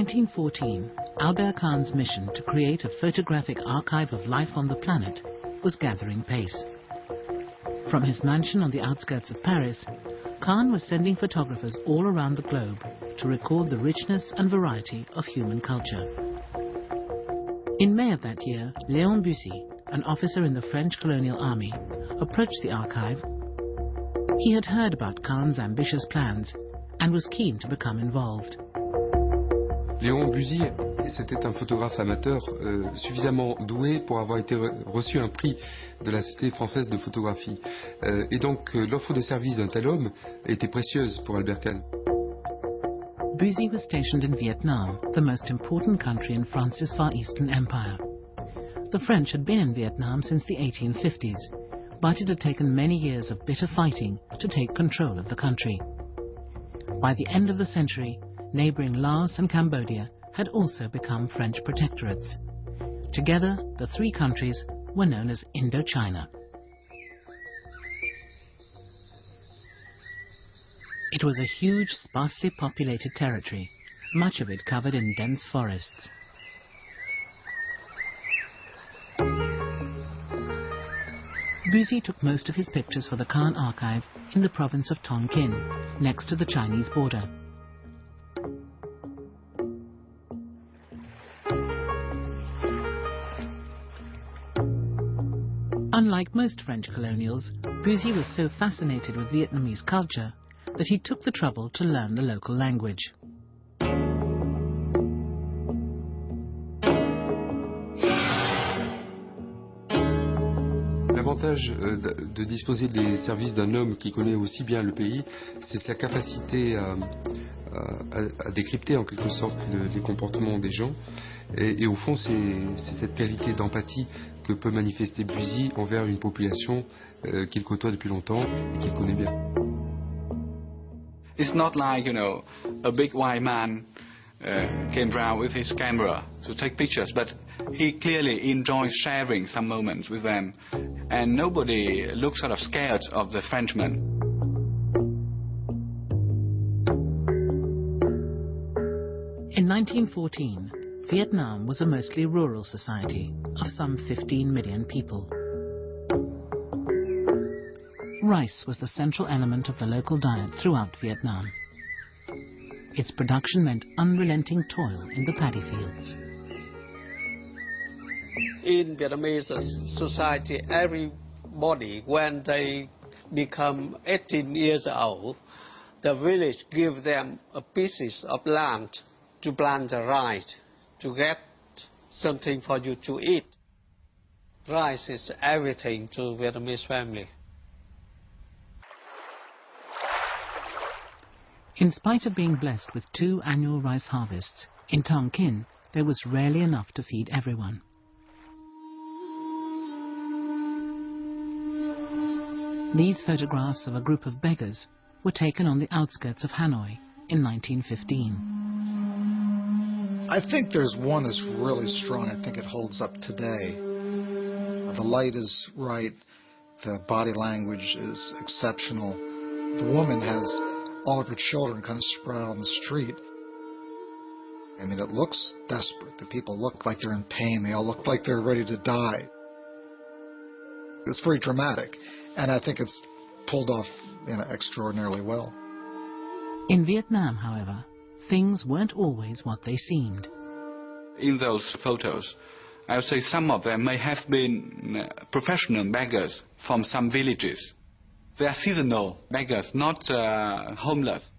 1914, Albert Kahn's mission to create a photographic archive of life on the planet was gathering pace. From his mansion on the outskirts of Paris, Kahn was sending photographers all around the globe to record the richness and variety of human culture. In May of that year, Léon Bussy, an officer in the French colonial army, approached the archive. He had heard about Kahn's ambitious plans and was keen to become involved. Léon Bussy, c'était un photographe amateur suffisamment doué pour avoir été reçu un prix de la Société française de photographie. Et donc l'offre de service d'un tel homme était précieuse pour Albert Kahn. Bussy was stationed in Vietnam, the most important country in France's Far Eastern Empire. The French had been in Vietnam since the 1850s, but it had taken many years of bitter fighting to take control of the country. By the end of the century, neighbouring Laos and Cambodia had also become French protectorates. Together, the three countries were known as Indochina. It was a huge, sparsely populated territory, much of it covered in dense forests. Bussy took most of his pictures for the Kahn archive in the province of Tonkin, next to the Chinese border. Unlike most French colonials, Bussy was so fascinated with Vietnamese culture that he took the trouble to learn the local language. L'avantage de disposer des services d'un homme qui connaît aussi bien le pays, c'est sa capacité à décrypter en quelque sorte les comportements des gens. Et au fond, c'est cette qualité d'empathie que peut manifester Bussy envers une population qu'il côtoie depuis longtemps et qu'il connaît bien. It's not like, a big white man came round with his camera to take pictures, but he clearly enjoys sharing some moments with them, and nobody looks sort of scared of the Frenchman. In 1914, Vietnam was a mostly rural society of some 15 million people. Rice was the central element of the local diet throughout Vietnam. Its production meant unrelenting toil in the paddy fields. In Vietnamese society, everybody, when they become 18 years old, the village give them a pieces of land to plant the rice, to get something for you to eat. Rice is everything to Vietnamese family. In spite of being blessed with 2 annual rice harvests, in Tonkin there was rarely enough to feed everyone. These photographs of a group of beggars were taken on the outskirts of Hanoi in 1915. I think there's one that's really strong. I think it holds up today. The light is right. The body language is exceptional. The woman has all of her children kind of spread out on the street. I mean, it looks desperate. The people look like they're in pain. They all look like they're ready to die. It's very dramatic, and I think it's pulled off extraordinarily well. In Vietnam, however, things weren't always what they seemed. In those photos, I would say some of them may have been professional beggars from some villages. They are seasonal beggars, not homeless.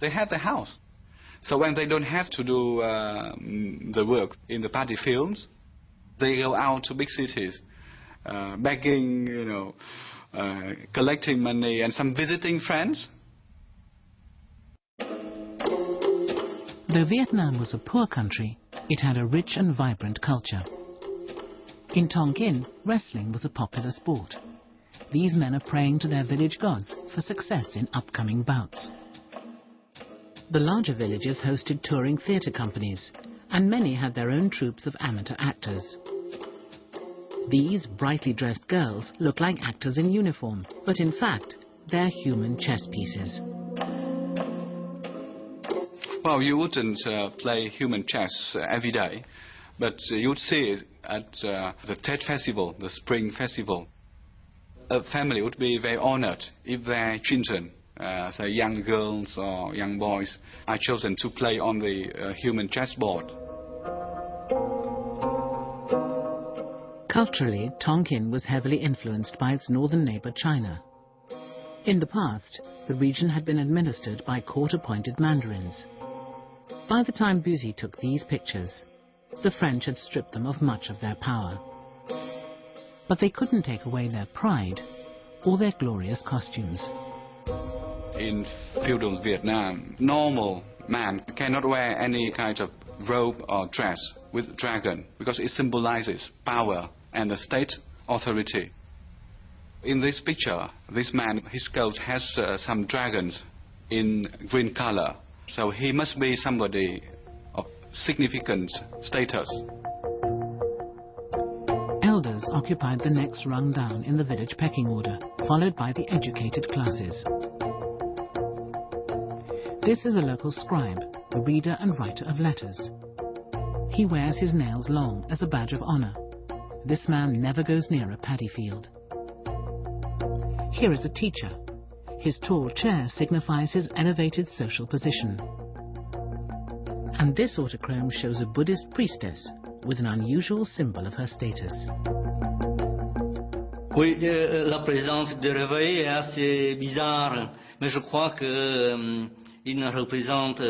They have the house. So when they don't have to do the work in the paddy fields, they go out to big cities, begging, collecting money, and some visiting friends. Though Vietnam was a poor country, it had a rich and vibrant culture. In Tonkin, wrestling was a popular sport. These men are praying to their village gods for success in upcoming bouts. The larger villages hosted touring theatre companies, and many had their own troupes of amateur actors. These brightly dressed girls look like actors in uniform, but in fact, they're human chess pieces. Well, you wouldn't play human chess every day, but you'd see it at the Tet Festival, the Spring Festival. A family would be very honored if their children, say young girls or young boys, are chosen to play on the human chessboard. Culturally, Tonkin was heavily influenced by its northern neighbour China. In the past, the region had been administered by court-appointed mandarins. By the time Bussy took these pictures, the French had stripped them of much of their power. But they couldn't take away their pride or their glorious costumes. In feudal Vietnam, normal man cannot wear any kind of robe or dress with dragon because it symbolizes power and the state authority. In this picture, this man, his coat has some dragons in green color, so he must be somebody of significant status. Elders occupied the next rung down in the village pecking order, followed by the educated classes. This is a local scribe, the reader and writer of letters. He wears his nails long as a badge of honor. This man never goes near a paddy field. Here is a teacher. His tall chair signifies his elevated social position. And this autochrome shows a Buddhist priestess with an unusual symbol of her status. Oui, la présence de réveil est assez bizarre, mais je crois que il représente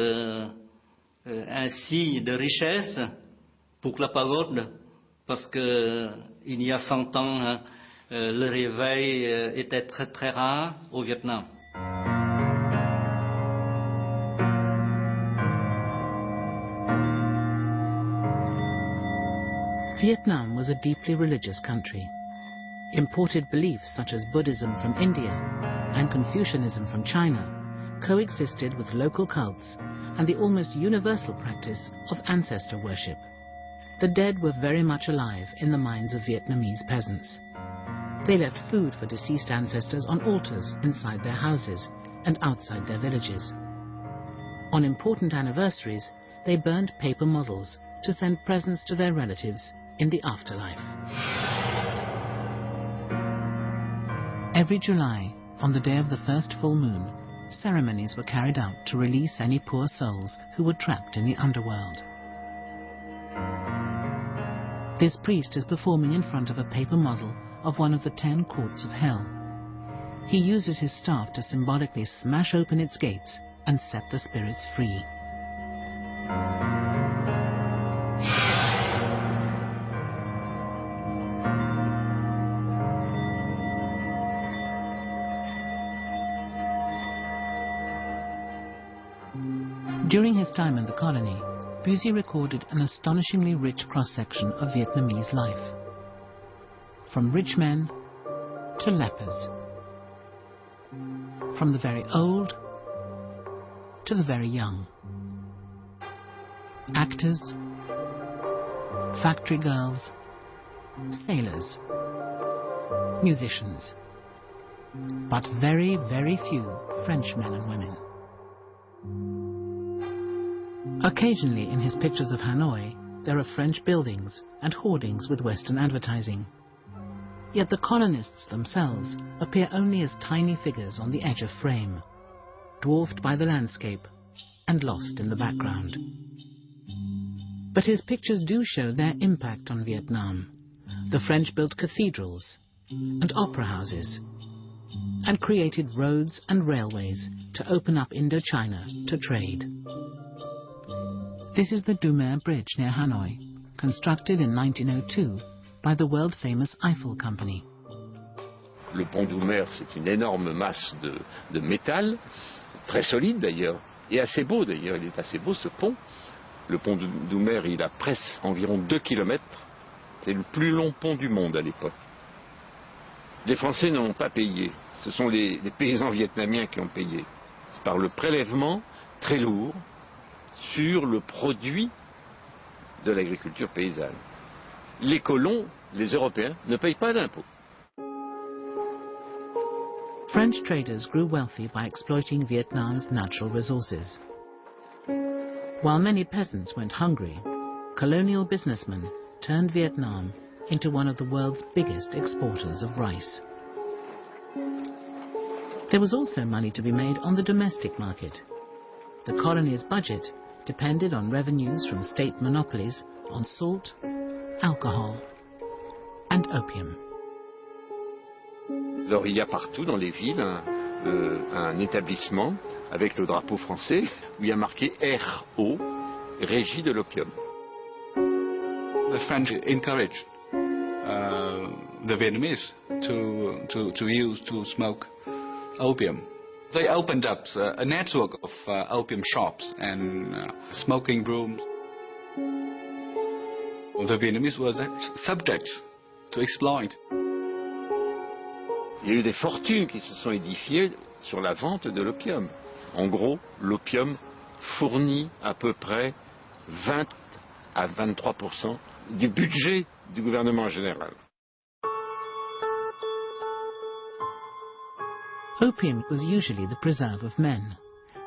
un signe de richesse pour la pagode, parce que il y a 100 ans, le réveil était très très rare au Vietnam. Vietnam was a deeply religious country. Imported beliefs such as Buddhism from India and Confucianism from China coexisted with local cults and the almost universal practice of ancestor worship. The dead were very much alive in the minds of Vietnamese peasants. They left food for deceased ancestors on altars inside their houses and outside their villages. On important anniversaries, they burned paper models to send presents to their relatives in the afterlife. Every July, on the day of the first full moon, ceremonies were carried out to release any poor souls who were trapped in the underworld. This priest is performing in front of a paper model of one of the 10 courts of hell. He uses his staff to symbolically smash open its gates and set the spirits free. During his time in the colony, Bussy recorded an astonishingly rich cross-section of Vietnamese life. From rich men to lepers. From the very old to the very young. Actors, factory girls, sailors, musicians. But very, very few French men and women. Occasionally in his pictures of Hanoi, there are French buildings and hoardings with Western advertising. Yet the colonists themselves appear only as tiny figures on the edge of frame, dwarfed by the landscape and lost in the background. But his pictures do show their impact on Vietnam. The French built cathedrals and opera houses and created roads and railways to open up Indochina to trade. This is the Dumer Bridge near Hanoi, constructed in 1902 by the world-famous Eiffel Company. Le pont Dumer, c'est une énorme masse de métal, très solide d'ailleurs, et assez beau d'ailleurs, il est assez beau ce pont. Le pont Dumer, il a presque environ 2 km, c'est le plus long pont du monde à l'époque. Les Français n'ont pas payé, ce sont les paysans vietnamiens qui ont payé. C'est par le prélèvement très lourd sur le produit de l'agriculture paysanne. Les colons, les Européens, ne payent pas d'impôts. French traders grew wealthy by exploiting Vietnam's natural resources. While many peasants went hungry, colonial businessmen turned Vietnam into one of the world's biggest exporters of rice. There was also money to be made on the domestic market. The colony's budget depended on revenues from state monopolies on salt, alcohol and opium. Alors il y a partout dans les villes un établissement avec le drapeau français où il y a marqué RO, Régie de l'opium. The French encouraged the Vietnamese to smoke opium. They opened up a network of opium shops and smoking rooms. The Vietnamese were subject to exploit. Il y a eu des fortunes qui se sont édifiées sur la vente de l'opium. En gros, l'opium fournit à peu près 20 à 23% du budget du gouvernement général. Opium was usually the preserve of men,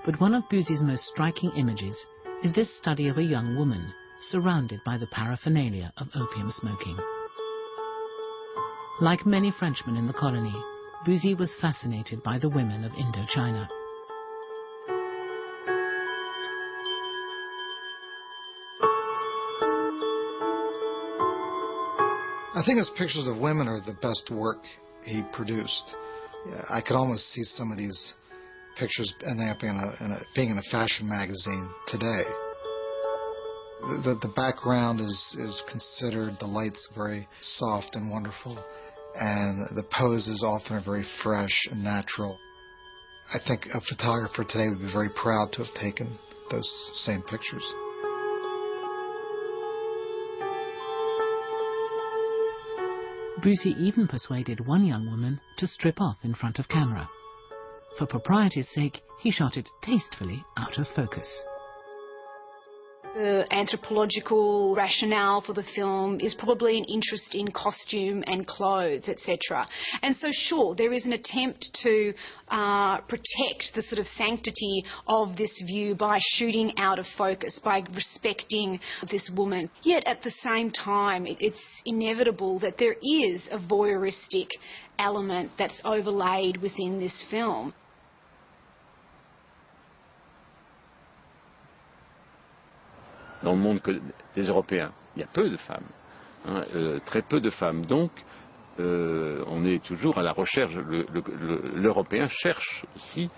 but one of Busy's most striking images is this study of a young woman surrounded by the paraphernalia of opium smoking. Like many Frenchmen in the colony, Busy was fascinated by the women of Indochina. I think his pictures of women are the best work he produced. I could almost see some of these pictures ending up being in a fashion magazine today. The background is considered, the light's very soft and wonderful, and the poses often are very fresh and natural. I think a photographer today would be very proud to have taken those same pictures. Busy even persuaded one young woman to strip off in front of camera. For propriety's sake, he shot it tastefully out of focus. The anthropological rationale for the film is probably an interest in costume and clothes, etc. And so, sure, there is an attempt to protect the sort of sanctity of this view by shooting out of focus, by respecting this woman. Yet, at the same time, it's inevitable that there is a voyeuristic element that's overlaid within this film. Dans le monde des Européens, il y a peu de femmes, très peu de femmes. Donc, on est toujours à la recherche, l'Européen cherche aussi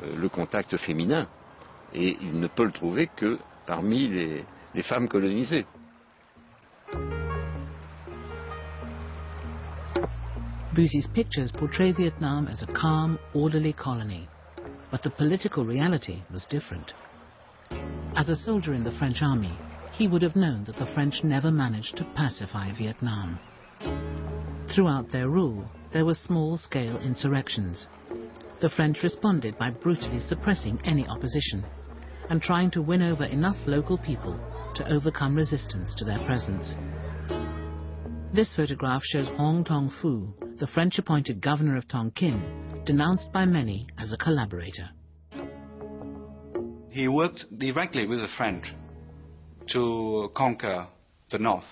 le contact féminin. Et il ne peut le trouver que parmi les femmes colonisées. Busy's pictures portray Vietnam as a calm, orderly colony. But the political reality was different. As a soldier in the French army, he would have known that the French never managed to pacify Vietnam. Throughout their rule, there were small-scale insurrections. The French responded by brutally suppressing any opposition and trying to win over enough local people to overcome resistance to their presence. This photograph shows Hong Tong Fu, the French-appointed governor of Tonkin, denounced by many as a collaborator. He worked directly with the French to conquer the North.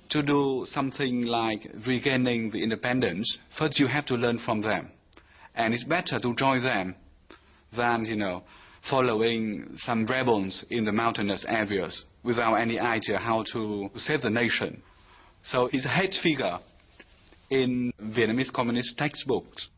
To do something like regaining the independence, first you have to learn from them. And it's better to join them than, following some rebels in the mountainous areas without any idea how to save the nation. So he's a head figure in Vietnamese communist textbooks.